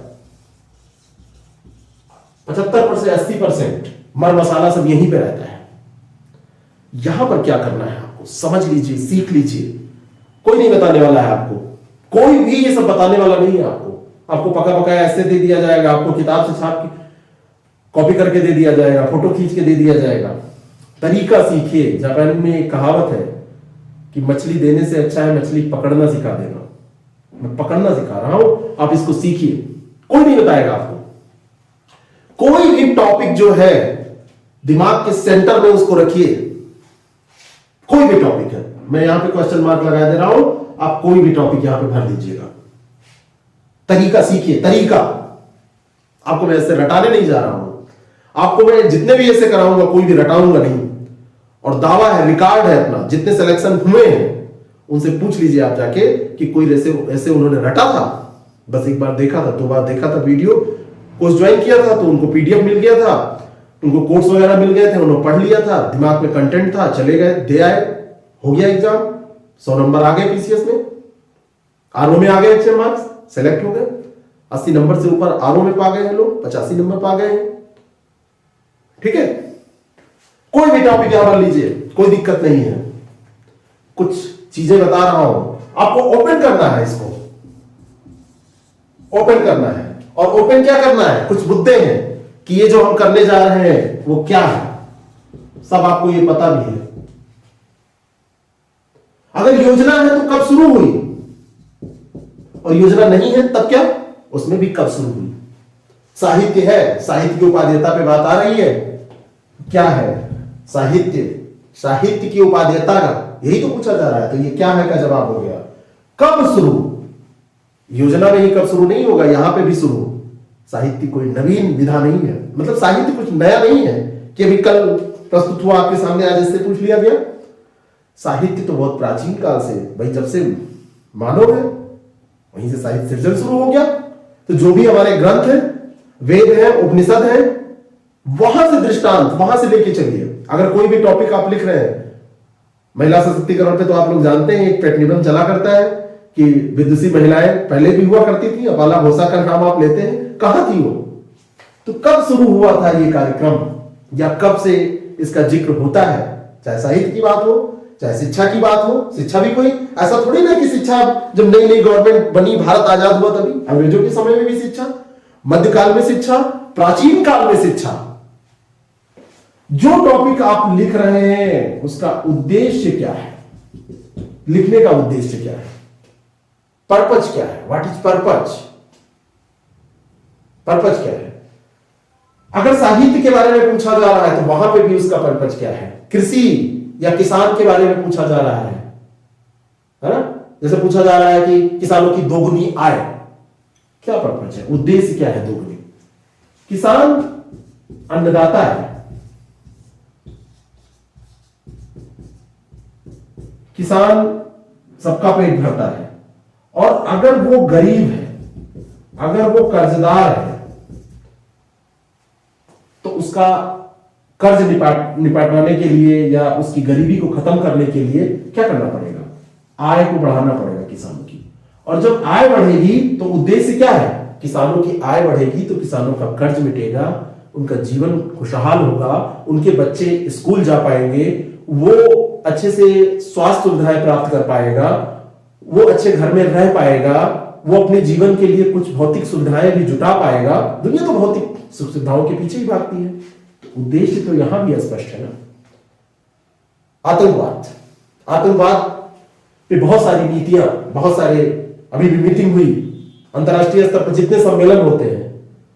75% से 80% मर मसाला सब यहीं पे रहता है। यहां पर क्या करना है आपको समझ लीजिए, सीख लीजिए। कोई नहीं बताने वाला है आपको, कोई भी ये सब बताने वाला नहीं है आपको। आपको पका पकाया ऐसे दे दिया जाएगा, आपको किताब से छाप के कॉपी करके दे दिया जाएगा, फोटो खींच के दे दिया जाएगा। तरीका सीखिए। जापान में एक कहावत है कि मछली देने से अच्छा है मछली पकड़ना सिखा देना। मैं पकड़ना सिखा रहा हूं, आप इसको सीखिए, कोई नहीं बताएगा आपको। कोई भी टॉपिक जो है दिमाग के सेंटर में उसको रखिए, कोई भी टॉपिक है, मैं यहां पे क्वेश्चन मार्क लगा दे रहा हूं, आप कोई भी टॉपिक यहां पे भर दीजिएगा। तरीका सीखिए, तरीका। आपको मैं ऐसे रटाने नहीं जा रहा हूं, आपको मैं जितने भी ऐसे कराऊंगा कोई भी रटाऊंगा नहीं। और दावा है, रिकॉर्ड है अपना, जितने सिलेक्शन हुए हैं उनसे पूछ लीजिए आप जाके कि कोई ऐसे उन्होंने रटा था, बस एक बार देखा था, 2 बार देखा था वीडियो, कोर्स ज्वाइन किया था तो उनको पीडीएफ मिल गया था, उनको कोर्स वगैरह मिल गए थे, उन्होंने पढ़ लिया था, दिमाग में कंटेंट था, चले गए, दे आए, हो गया एग्जाम, 100 नंबर आ गए पीसीएस में, आरओ में आ गए, अच्छे मार्क्स, सेलेक्ट हो गए, 80 नंबर से ऊपर आरओ में पा गए हैं लोग, 85 नंबर पा गए हैं। ठीक है, कोई भी टॉपिक यहां पर लीजिए, कोई दिक्कत नहीं है। कुछ चीजें बता रहा हूं, आपको ओपन करना है, इसको ओपन करना है। और ओपन क्या करना है, कुछ मुद्दे हैं कि ये जो हम करने जा रहे हैं वो क्या है, सब आपको ये पता भी है। अगर योजना है तो कब शुरू हुई, और योजना नहीं है तब क्या, उसमें भी कब शुरू हुई। साहित्य है, साहित्य की उपादेयता पे बात आ रही है, क्या है साहित्य, साहित्य की उपादेयता का यही तो पूछा जा रहा है, तो ये क्या है का जवाब हो गया। कब शुरू, योजना में ही कब शुरू नहीं होगा, यहां पे भी शुरू। साहित्य कोई नवीन विधा नहीं है, मतलब साहित्य कुछ नया नहीं है कि अभी कल प्रस्तुत हुआ आपके सामने, आज इससे पूछ लिया गया। साहित्य तो बहुत प्राचीन काल से, भाई जब से मानव है वहीं से साहित्य सृजन शुरू हो गया। तो जो भी हमारे ग्रंथ है, वेद है, उपनिषद है, वहां से दृष्टांत, वहां से लेके चलिए। अगर कोई भी टॉपिक आप लिख रहे हैं महिला सशक्तिकरण पे, तो आप लोग जानते हैं एक पेट निबंध चला करता है कि विदुषी महिलाएं पहले भी हुआ करती थी, अपाला भोसा का नाम आप लेते हैं, कहां थी वो, तो कब शुरू हुआ था ये कार्यक्रम, या कब से इसका जिक्र होता है। चाहे साहित्य की बात हो, चाहे शिक्षा की बात हो, शिक्षा भी कोई ऐसा थोड़ी ना कि शिक्षा जब नई नई गवर्नमेंट बनी, भारत आजाद हुआ तभी, अंग्रेजों के समय में भी शिक्षा, मध्यकाल में शिक्षा, प्राचीन काल में शिक्षा। जो टॉपिक आप लिख रहे हैं उसका उद्देश्य क्या है, लिखने का उद्देश्य क्या है, पर्पज क्या है, व्हाट इज पर्पज, पर्पज क्या है। अगर साहित्य के बारे में पूछा जा रहा है तो वहां पे भी उसका पर्पज क्या है। कृषि या किसान के बारे में पूछा जा रहा है ना, जैसे पूछा जा रहा है कि किसानों की दोगुनी आय, क्या पर्पज है, उद्देश्य क्या है दोगुनी। किसान अन्नदाता है, किसान सबका पेट भरता है, और अगर वो गरीब है, अगर वो कर्जदार है, तो उसका कर्ज निपटाने के लिए या उसकी गरीबी को खत्म करने के लिए क्या करना पड़ेगा, आय को बढ़ाना पड़ेगा किसानों की। और जब आय बढ़ेगी तो उद्देश्य क्या है, किसानों की आय बढ़ेगी तो किसानों का कर्ज मिटेगा, उनका जीवन खुशहाल होगा, उनके बच्चे स्कूल जा पाएंगे, वो अच्छे से स्वास्थ्य सुविधाएं प्राप्त कर पाएगा, वो अच्छे घर में रह पाएगा, वो अपने जीवन के लिए कुछ भौतिक सुविधाएं भी जुटा पाएगा। दुनिया तो भौतिक सुख सुविधाओं के पीछे ही भागती है, तो उद्देश्य तो यहां भी स्पष्ट है ना। आतंकवाद, आतंकवाद पे बहुत सारी नीतियां, बहुत सारे, अभी भी मीटिंग हुई अंतरराष्ट्रीय स्तर पर, जितने सम्मेलन होते हैं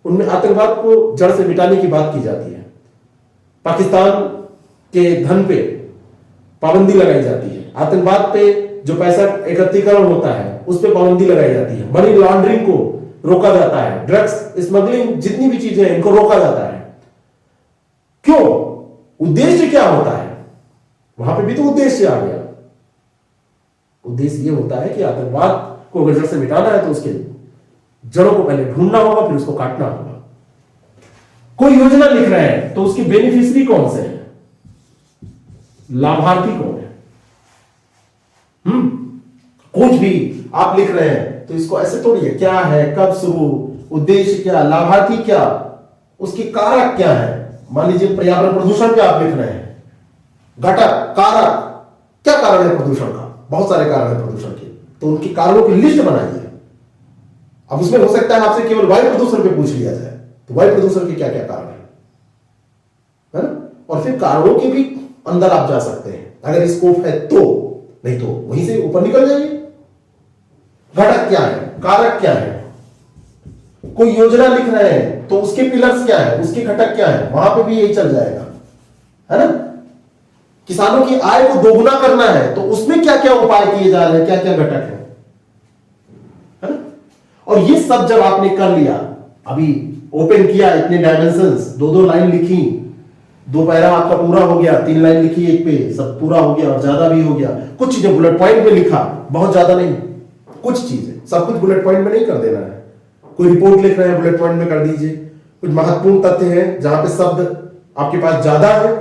उनमें आतंकवाद को जड़ से मिटाने की बात की जाती है। पाकिस्तान के धन पे पाबंदी लगाई जाती है, आतंकवाद पे जो पैसा एकत्रीकरण होता है उस पर पाबंदी लगाई जाती है, मनी लॉन्ड्रिंग को रोका जाता है, ड्रग्स स्मगलिंग, जितनी भी चीजें हैं इनको रोका जाता है। क्यों, उद्देश्य क्या होता है, वहां पे भी तो उद्देश्य आ गया। उद्देश्य ये होता है कि आतंकवाद को अगर जड़ से मिटाना है तो उसके जड़ों को पहले ढूंढना होगा, फिर उसको काटना होगा। कोई योजना लिख रहे हैं तो उसके बेनिफिशियरी कौन से हैं, लाभार्थी कौन है। कुछ भी आप लिख रहे हैं तो इसको ऐसे तोड़िए, क्या है, कब शुरू, उद्देश्य क्या, लाभार्थी क्या, उसके कारक क्या है। मान लीजिए पर्यावरण प्रदूषण पे आप लिख रहे हैं, घटक, कारक, क्या कारण है प्रदूषण का, बहुत सारे कारण है प्रदूषण के, तो उनके कारणों की लिस्ट बनाइए। अब उसमें हो सकता है आपसे केवल वायु प्रदूषण पे पूछ लिया जाए, तो वायु प्रदूषण के क्या क्या कारण है ना, और फिर कारणों के भी अंदर आप जा सकते हैं अगर स्कोप है तो, नहीं तो वहीं से ऊपर निकल जाइए। घटक घटक क्या है, कारक क्या है। कोई योजना लिख रहे हैं तो उसके पिलर्स क्या है, उसके घटक क्या है, वहां पे भी यही चल जाएगा, है ना। किसानों की आय को दोगुना करना है तो उसमें क्या क्या उपाय किए जा रहे हैं, क्या क्या घटक है ना। और ये सब जब आपने कर लिया, अभी ओपन किया, इतने डायमेंशंस, दो दो लाइन लिखी, 2 पैरा आपका पूरा हो गया, 3 लाइन लिखी एक पे, सब पूरा हो गया और ज्यादा भी हो गया। कुछ चीजें बुलेट पॉइंट में लिखा, बहुत ज्यादा नहीं, कुछ चीजें, सब कुछ बुलेट पॉइंट में नहीं कर देना है। कोई रिपोर्ट लिख रहे हैं बुलेट पॉइंट में कर दीजिए। कुछ महत्वपूर्ण तथ्य हैं जहां पे शब्द आपके पास ज्यादा है,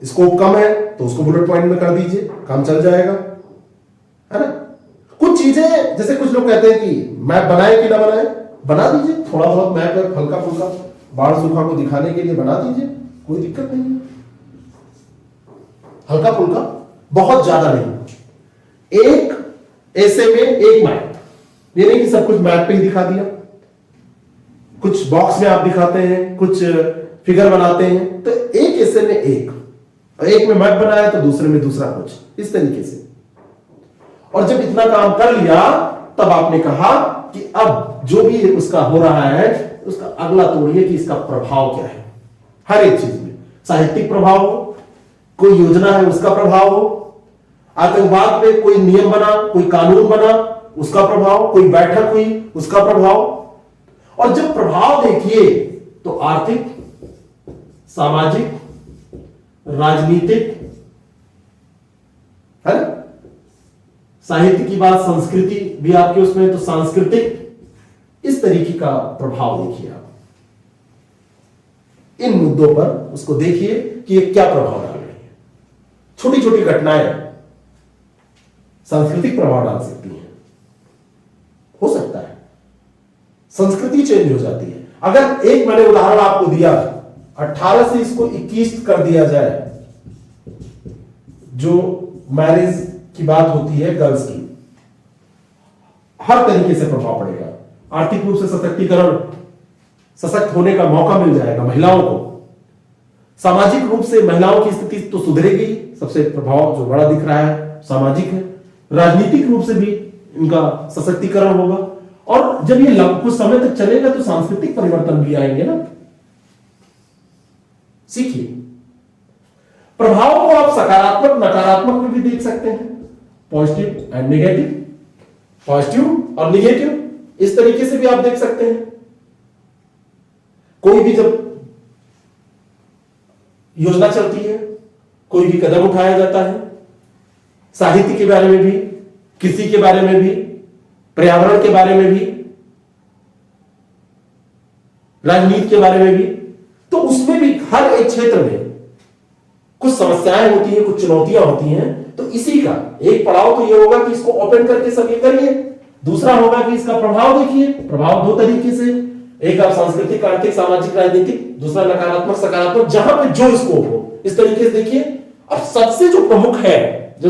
स्कोप कम है, तो उसको बुलेट पॉइंट में कर दीजिए, काम चल जाएगा, है ना। कुछ चीजें जैसे कुछ लोग कहते हैं कि मैप बनाए कि ना बनाए, बना दीजिए, थोड़ा बहुत मैप हल्का फुल्का बाढ़ सूखा को दिखाने के लिए बना दीजिए, कोई दिक्कत नहीं है, हल्का फुल्का, बहुत ज्यादा नहीं। एक ऐसे में एक मैप, ये नहीं कि सब कुछ मैप पे ही दिखा दिया, कुछ बॉक्स में आप दिखाते हैं, कुछ फिगर बनाते हैं, तो एक ऐसे में एक में मैप बनाया तो दूसरे में दूसरा, कुछ इस तरीके से। और जब इतना काम कर लिया तब आपने कहा कि अब जो भी उसका हो रहा है उसका अगला तोड़िए कि इसका प्रभाव क्या है। हर एक चीज में साहित्यिक प्रभाव हो, कोई योजना है उसका प्रभाव हो, आतंकवाद पे कोई नियम बना, कोई कानून बना, उसका प्रभाव, कोई बैठक हुई उसका प्रभाव। और जब प्रभाव देखिए तो आर्थिक, सामाजिक, राजनीतिक, है ना, साहित्य की बात, संस्कृति भी आपके उसमें, तो सांस्कृतिक, इस तरीके का प्रभाव देखिए आप इन मुद्दों पर, उसको देखिए कि ये क्या प्रभाव डाल रही है। छोटी छोटी घटनाएं सांस्कृतिक प्रभाव डाल सकती हैं, हो सकता है संस्कृति चेंज हो जाती है। अगर एक मैंने उदाहरण आपको दिया, 18 से इसको 21 कर दिया जाए, जो मैरिज की बात होती है गर्ल्स की, हर तरीके से प्रभाव पड़ेगा। आर्थिक रूप से सशक्तिकरण, सशक्त होने का मौका मिल जाएगा महिलाओं को। सामाजिक रूप से महिलाओं की स्थिति तो सुधरेगी, सबसे प्रभाव जो बड़ा दिख रहा है सामाजिक है। राजनीतिक रूप से भी इनका सशक्तिकरण होगा। और जब ये कुछ समय तक चलेगा तो सांस्कृतिक परिवर्तन भी आएंगे ना। सीखिए, प्रभाव को आप सकारात्मक नकारात्मक में भी देख सकते हैं, पॉजिटिव एंड नेगेटिव, पॉजिटिव और नेगेटिव, इस तरीके से भी आप देख सकते हैं। कोई भी जब योजना चलती है, कोई भी कदम उठाया जाता है, साहित्य के बारे में भी, कृषि के बारे में भी, पर्यावरण के बारे में भी, राजनीति के बारे में भी, तो उसमें भी हर एक क्षेत्र में कुछ समस्याएं होती हैं, कुछ चुनौतियां होती हैं। तो इसी का एक पड़ाव तो ये होगा कि इसको ओपन करके सब ये करिए, दूसरा होगा कि इसका प्रभाव देखिए। प्रभाव 2 तरीके से, एक आप सांस्कृतिक, आर्थिक, सामाजिक, राजनीतिक, दूसरा नकारात्मक, सकारात्मक, जहां पे जो स्कोप हो, इस तरीके से देखिए। अब सबसे जो प्रमुख है, जो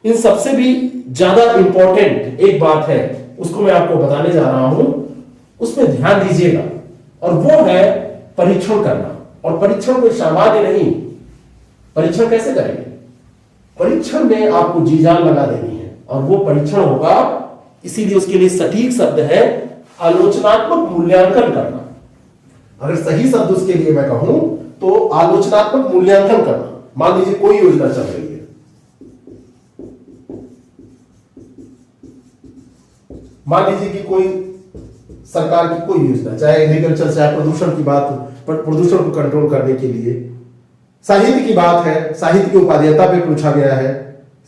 इन सबसे भी ज्यादा इंपॉर्टेंट एक बात है, उसको मैं आपको बताने जा रहा हूं, उसमें ध्यान दीजिएगा, और वो है परीक्षण करना। और परीक्षण कोई सामान्य नहीं। परीक्षण कैसे करेंगे? परीक्षण में आपको जी जान लगा देनी है, और वो परीक्षण होगा, इसीलिए उसके लिए सटीक शब्द है आलोचनात्मक मूल्यांकन करना। अगर सही शब्द उसके लिए मैं कहूं तो आलोचनात्मक मूल्यांकन करना। मान लीजिए कोई योजना चल रही है, मान लीजिए कि कोई सरकार की कोई योजना, चाहे एग्रीकल्चर, चाहे प्रदूषण की बात हो, प्रदूषण को कंट्रोल करने के लिए। साहित्य की बात है, साहित्य की उपादेयता पे पूछा गया है,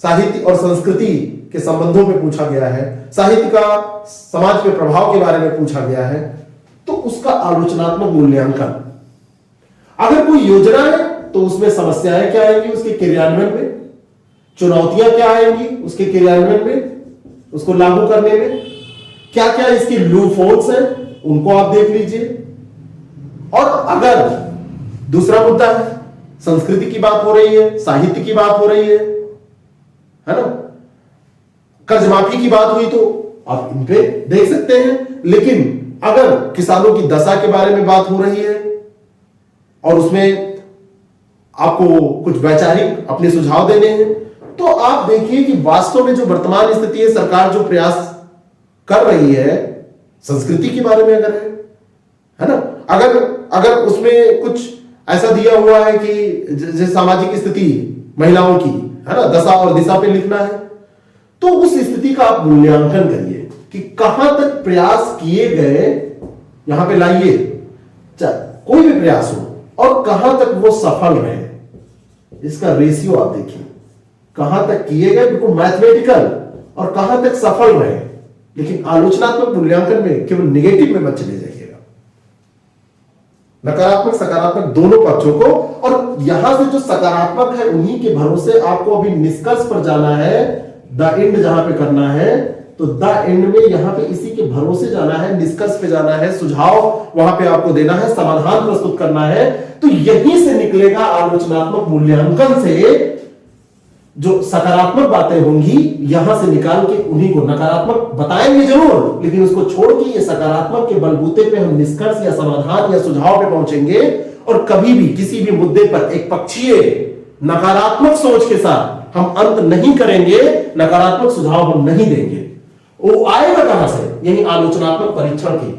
साहित्य और संस्कृति के संबंधों पे पूछा गया है, साहित्य का समाज पे प्रभाव के बारे में पूछा गया है, तो उसका आलोचनात्मक मूल्यांकन। अगर कोई योजना है तो उसमें समस्याएं क्या आएंगी उसके क्रियान्वयन में, चुनौतियां क्या आएंगी उसके क्रियान्वयन में, उसको लागू करने में, क्या क्या इसके लूप होल्स हैं, उनको आप देख लीजिए। और अगर दूसरा मुद्दा है, संस्कृति की बात हो रही है, साहित्य की बात हो रही है ना, कर्ज माफी की बात हुई, तो आप इन पे देख सकते हैं। लेकिन अगर किसानों की दशा के बारे में बात हो रही है और उसमें आपको कुछ वैचारिक अपने सुझाव देने हैं, तो आप देखिए कि वास्तव में जो वर्तमान स्थिति है, सरकार जो प्रयास कर रही है, संस्कृति के बारे में अगर है ना, अगर अगर उसमें कुछ ऐसा दिया हुआ है कि जैसे सामाजिक स्थिति महिलाओं की है ना, दशा और दिशा पे लिखना है, तो उस स्थिति का आप मूल्यांकन करिए कि कहां तक प्रयास किए गए, यहां पे लाइए कोई भी प्रयास हो, और कहां तक वो सफल रहे, इसका रेशियो आप देखिए, कहां तक किए गए बिल्कुल मैथमेटिकल, और कहां तक सफल रहे। लेकिन आलोचनात्मक मूल्यांकन में केवल निगेटिव में मत चले जाइएगा, नकारात्मक सकारात्मक दोनों पक्षों को, और यहां से जो सकारात्मक है उन्हीं के भरोसे आपको अभी निष्कर्ष पर जाना है, द एंड जहां पे करना है, तो द एंड में यहां पे इसी के भरोसे जाना है, निष्कर्ष पे जाना है, सुझाव वहां पे आपको देना है, समाधान प्रस्तुत करना है। तो यहीं से निकलेगा आलोचनात्मक मूल्यांकन से जो सकारात्मक बातें होंगी, यहां से निकाल के उन्हीं को नकारात्मक बताएंगे जरूर, लेकिन उसको छोड़ के ये सकारात्मक के बलबूते पे हम निष्कर्ष या समाधान या सुझाव पे पहुंचेंगे। और कभी भी किसी भी मुद्दे पर एक पक्षीय नकारात्मक सोच के साथ हम अंत नहीं करेंगे, नकारात्मक सुझाव हम नहीं देंगे। वो आएगा कहां से? यही आलोचनात्मक परीक्षण के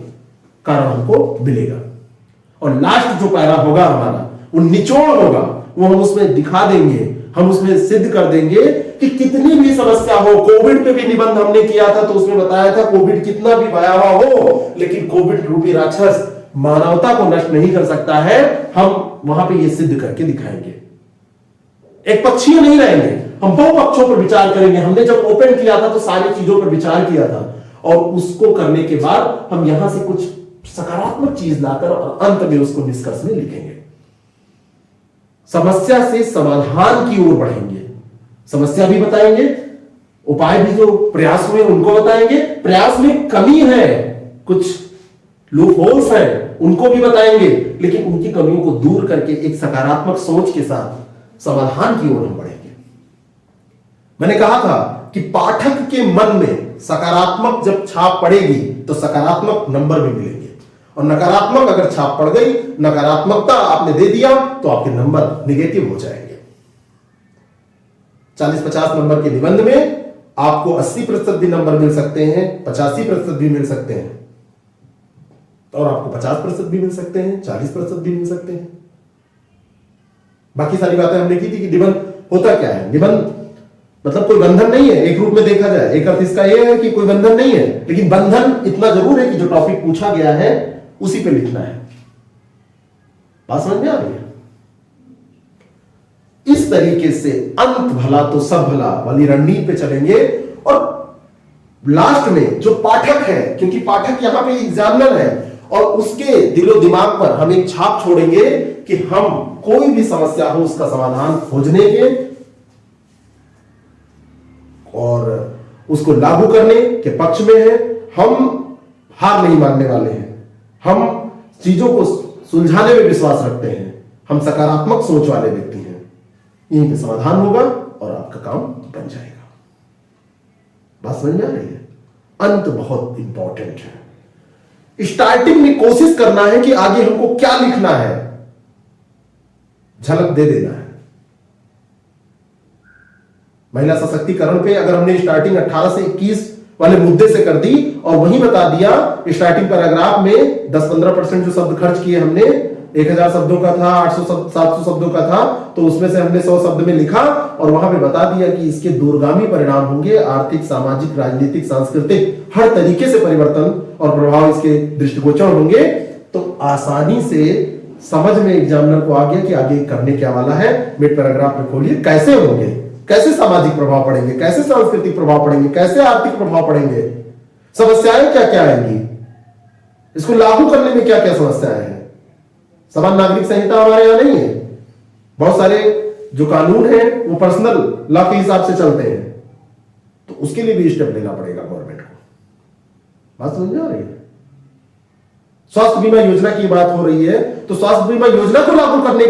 कारण हमको मिलेगा। और लास्ट जो पैरा होगा हमारा, वो निचोड़ होगा, वो हम उसमें दिखा देंगे, हम उसमें सिद्ध कर देंगे कि कितनी भी समस्या हो। कोविड पे भी निबंध हमने किया था, तो उसमें बताया था कोविड कितना भी भयावह हो, लेकिन कोविड रूपी राक्षस मानवता को नष्ट नहीं कर सकता है। हम वहां पे ये सिद्ध करके दिखाएंगे। एक पक्षीय नहीं रहेंगे, हम दो पक्षों पर विचार करेंगे। हमने जब ओपन किया था तो सारी चीजों पर विचार किया था, और उसको करने के बाद हम यहां से कुछ सकारात्मक चीज लाकर और अंत में उसको निष्कर्ष में लिखेंगे। समस्या से समाधान की ओर बढ़ेंगे, समस्या भी बताएंगे, उपाय भी जो प्रयास हुए उनको बताएंगे, प्रयास में कमी है, कुछ लूप होल्स है उनको भी बताएंगे, लेकिन उनकी कमियों को दूर करके एक सकारात्मक सोच के साथ समाधान की ओर हम बढ़ेंगे। मैंने कहा था कि पाठक के मन में सकारात्मक जब छाप पड़ेगी तो सकारात्मक नंबर भी मिलेंगे, और नकारात्मक अगर छाप पड़ गई, नकारात्मकता आपने दे दिया, तो आपके नंबर निगेटिव हो जाएंगे। 40-50 नंबर के निबंध में आपको 80% भी नंबर मिल सकते हैं, 85% भी मिल सकते हैं, और आपको 50% भी मिल सकते हैं, 40% भी मिल सकते हैं। बाकी सारी बातें हमने की थी कि निबंध होता क्या है। निबंध मतलब कोई बंधन नहीं है, एक रूप में देखा जाए, एक अर्थ इसका यह है कि कोई बंधन नहीं है, लेकिन बंधन इतना जरूर है कि जो टॉपिक पूछा गया है उसी पे लिखना है। बात समझ में आ रही है? इस तरीके से अंत भला तो सब भला वाली रणनीति पे चलेंगे। और लास्ट में जो पाठक है, क्योंकि पाठक यहां पे एग्जामिनर है, और उसके दिलो दिमाग पर हम एक छाप छोड़ेंगे कि हम कोई भी समस्या हो उसका समाधान खोजने के और उसको लागू करने के पक्ष में है। हम हार नहीं मानने वाले हैं, हम चीजों को सुलझाने में विश्वास रखते हैं, हम सकारात्मक सोच वाले व्यक्ति हैं। यहीं पे समाधान होगा और आपका काम बन जाएगा। बात समझ में आ रही है? अंत बहुत इंपॉर्टेंट है। स्टार्टिंग में कोशिश करना है कि आगे हमको क्या लिखना है, झलक दे देना है। महिला सशक्तिकरण पे अगर हमने स्टार्टिंग 18 से 21 वाले मुद्दे से कर दी और वही बता दिया, स्टार्टिंग पैराग्राफ में 10-15% जो शब्द खर्च किए हमने, 1000 शब्दों का था, 800-700 शब्दों का था, तो उसमें से हमने 100 शब्द में लिखा और वहां पे बता दिया कि इसके दूरगामी परिणाम होंगे, आर्थिक, सामाजिक, राजनीतिक, सांस्कृतिक हर तरीके से परिवर्तन और प्रभाव इसके दृष्टिगोचर होंगे। तो आसानी से समझ में एग्जामिनर को आ गया कि आगे करने क्या वाला है। मिड पैराग्राफ में खोलिए, कैसे होंगे, कैसे सामाजिक प्रभाव पड़ेंगे, कैसे सांस्कृतिक प्रभाव पड़ेंगे, कैसे आर्थिक प्रभाव पड़ेंगे, समस्याएं क्या क्या आएंगी, इसको लागू करने में क्या क्या समस्याएं हैं। समान नागरिक संहिता हमारे यहां नहीं है, बहुत सारे जो कानून है वो पर्सनल लॉ के हिसाब से चलते हैं, तो उसके लिए भी स्टेप लेना पड़ेगा गवर्नमेंट को। बात समझ में आ रही है? स्वास्थ्य बीमा योजना की बात हो रही है, तो स्वास्थ्य बीमा योजना को लागू करने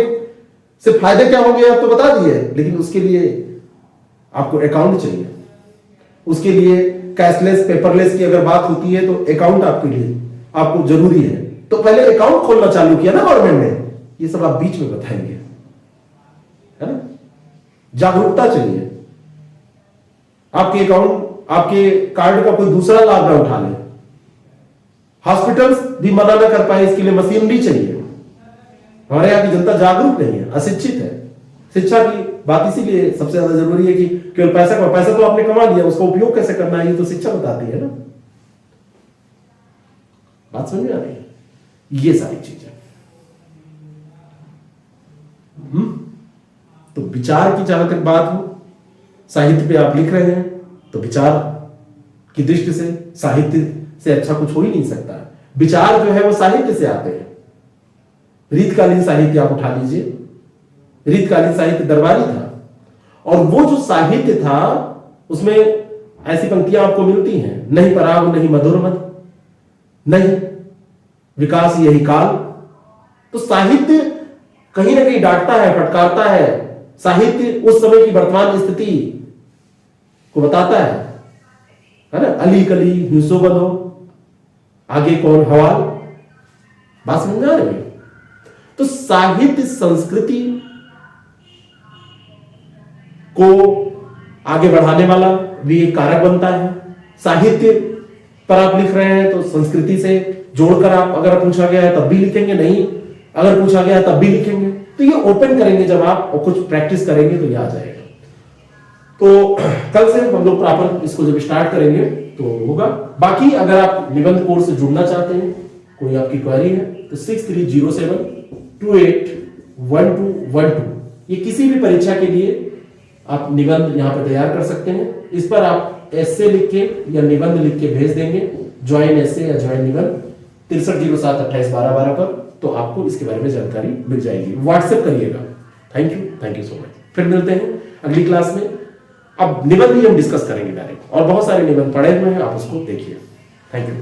से फायदे क्या होंगे आप तो बता दिए, लेकिन उसके लिए आपको अकाउंट चाहिए, उसके लिए कैशलेस पेपरलेस की अगर बात होती है तो अकाउंट आपके लिए आपको जरूरी है। तो पहले अकाउंट खोलना चालू किया ना गवर्नमेंट ने, ये सब आप बीच में बताएंगे, है ना। जागरूकता चाहिए, आपके अकाउंट आपके कार्ड का कोई दूसरा लाभ ना उठा ले। हॉस्पिटल्स भी मना ना कर पाए, इसके लिए मशीनरी चाहिए। हमारे यहाँ की जनता जागरूक नहीं है, अशिक्षित है। शिक्षा की बात इसीलिए सबसे ज्यादा जरूरी है कि केवल पैसा तो आपने कमा लिया, उसका उपयोग कैसे करना है ये तो शिक्षा बताती है ना। बात समझ में आ रही है? ये सारी चीजें तो विचार की जहां तक बात हो, साहित्य पे आप लिख रहे हैं तो विचार की दृष्टि से साहित्य से अच्छा कुछ हो ही नहीं सकता। विचार जो है वो साहित्य से आते हैं। रीतकालीन साहित्य आप उठा लीजिए, रीतकालीन साहित्य दरबारी था, और वो जो साहित्य था उसमें ऐसी पंक्तियां आपको मिलती हैं, नहीं पराग नहीं मधुर मत, नहीं विकास यही काल। तो साहित्य कहीं ना कहीं डांटता है, फटकारता है। साहित्य उस समय की वर्तमान स्थिति को बताता है ना। अली कली हिंसो बनो, आगे कौन हवाल। बात समझ में आ रही है? तो साहित्य संस्कृति को आगे बढ़ाने वाला भी एक कारक बनता है। साहित्य पर आप लिख रहे हैं तो संस्कृति से जोड़कर आप, अगर पूछा गया है तब भी लिखेंगे, नहीं अगर पूछा गया है तब भी लिखेंगे। तो ये ओपन करेंगे जब आप और कुछ प्रैक्टिस करेंगे तो ये आ जाएगा। तो कल से हम लोग प्रॉपर इसको जब स्टार्ट करेंगे तो होगा। बाकी अगर आप निबंध कोर्स से जुड़ना चाहते हैं, कोई आपकी क्वेरी है तो 6307281212 ये किसी भी परीक्षा के लिए आप निबंध यहां पर तैयार कर सकते हैं। इस पर आप एस्से लिख के या निबंध लिख के भेज देंगे, ज्वाइन एस्से या ज्वाइन निबंध 6307281212 पर, तो आपको इसके बारे में जानकारी मिल जाएगी। व्हाट्सएप करिएगा। Thank you so much. फिर मिलते हैं अगली क्लास में। अब निबंध ही हम डिस्कस करेंगे डायरेक्ट, और बहुत सारे निबंध पढ़े हुए हैं, आप उसको देखिए। Thank you.